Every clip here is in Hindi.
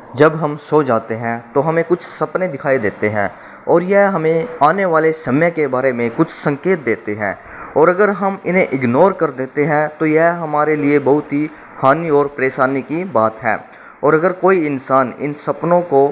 जब हम सो जाते हैं तो हमें कुछ सपने दिखाई देते हैं और यह हमें आने वाले समय के बारे में कुछ संकेत देते हैं। और अगर हम इन्हें इग्नोर कर देते हैं तो यह हमारे लिए बहुत ही हानि और परेशानी की बात है। और अगर कोई इंसान इन सपनों को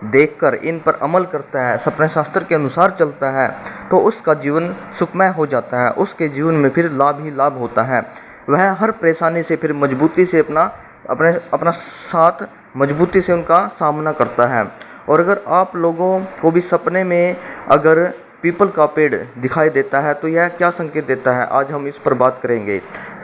देखकर इन पर अमल करता है, सपने शास्त्र के अनुसार चलता है, तो उसका जीवन सुखमय हो जाता है। उसके जीवन में फिर लाभ ही लाभ होता है। वह हर परेशानी से फिर मजबूती से अपना साथ मजबूती से उनका सामना करता है। और अगर आप लोगों को भी सपने में अगर पीपल का पेड़ दिखाई देता है तो यह क्या संकेत देता है, आज हम इस पर बात करेंगे।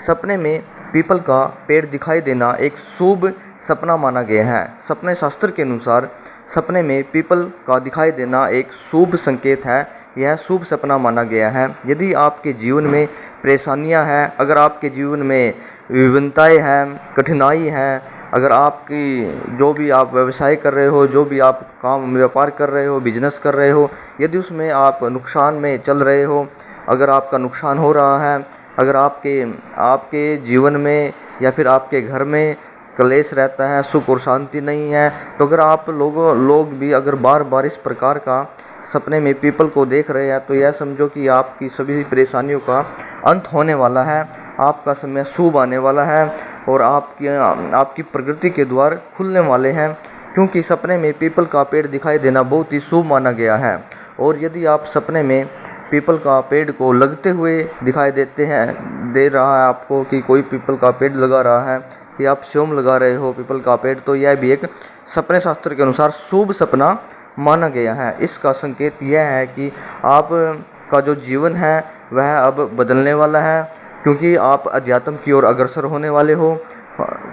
सपने में पीपल का पेड़ दिखाई देना एक शुभ सपना माना गया है। सपने शास्त्र के अनुसार सपने में पीपल का दिखाई देना एक शुभ संकेत है। यह शुभ सपना माना गया है। यदि आपके जीवन में परेशानियां हैं, अगर आपके जीवन में विभिन्नताएं हैं, कठिनाई हैं, अगर आपकी जो भी आप व्यवसाय कर रहे हो, जो भी आप काम व्यापार कर रहे हो, बिजनेस कर रहे हो, यदि उसमें आप नुकसान में चल रहे हो, अगर आपका नुकसान हो रहा है, अगर आपके जीवन में या फिर आपके घर में क्लेश रहता है, सुख और शांति नहीं है, तो अगर आप लोग भी अगर बार बार इस प्रकार का सपने में पीपल को देख रहे हैं तो यह समझो कि आपकी सभी परेशानियों का अंत होने वाला है। आपका समय शुभ आने वाला है और आपकी प्रगति के द्वार खुलने वाले हैं, क्योंकि सपने में पीपल का पेड़ दिखाई देना बहुत ही शुभ माना गया है। और यदि आप सपने में पीपल का पेड़ को लगते हुए दिखाई दे रहा है आपको कि कोई पीपल का पेड़ लगा रहा है या आप स्वयं लगा रहे हो पीपल का पेड़, तो यह भी एक सपने शास्त्र के अनुसार शुभ सपना माना गया है। इसका संकेत यह है कि आप का जो जीवन है वह अब बदलने वाला है, क्योंकि आप अध्यात्म की ओर अग्रसर होने वाले हो।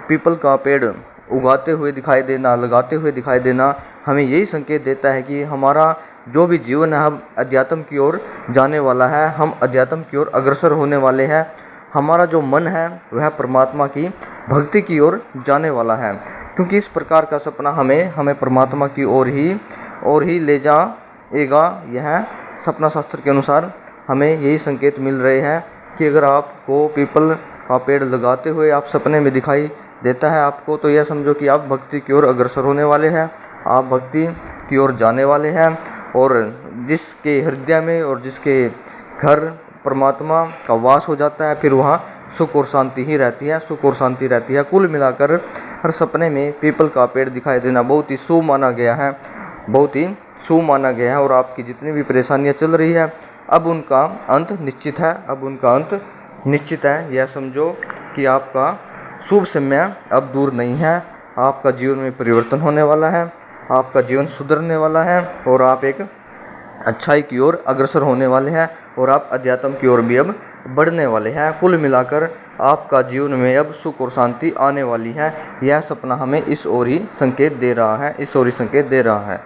पीपल का पेड़ उगाते हुए दिखाई देना, लगाते हुए दिखाई देना हमें यही संकेत देता है कि हमारा जो भी जीवन है हम अध्यात्म की ओर जाने वाला है, हम अध्यात्म की ओर अग्रसर होने वाले हैं। हमारा जो मन है वह परमात्मा की भक्ति की ओर जाने वाला है, क्योंकि इस प्रकार का सपना हमें परमात्मा की ओर ही ले जाएगा। यह सपना शास्त्र के अनुसार हमें यही संकेत मिल रहे हैं कि अगर आपको पीपल का पेड़ लगाते हुए आप सपने में दिखाई देता है आपको, तो यह समझो कि आप भक्ति की ओर अग्रसर होने वाले हैं, आप भक्ति की ओर जाने वाले हैं। और जिसके हृदय में और जिसके घर परमात्मा का वास हो जाता है, फिर वहाँ सुख और शांति ही रहती है, सुख और शांति रहती है। कुल मिलाकर हर सपने में पीपल का पेड़ दिखाई देना बहुत ही शुभ माना गया है, बहुत ही शुभ माना गया है। और आपकी जितनी भी परेशानियाँ चल रही है अब उनका अंत निश्चित है, अब उनका अंत निश्चित है। यह समझो कि आपका शुभ समय अब दूर नहीं है। आपका जीवन में परिवर्तन होने वाला है, आपका जीवन सुधरने वाला है और आप एक अच्छाई की ओर अग्रसर होने वाले हैं और आप अध्यात्म की ओर भी अब बढ़ने वाले हैं। कुल मिलाकर आपका जीवन में अब सुख और शांति आने वाली है। यह सपना हमें इस ओर ही संकेत दे रहा है, इस ओर ही संकेत दे रहा है।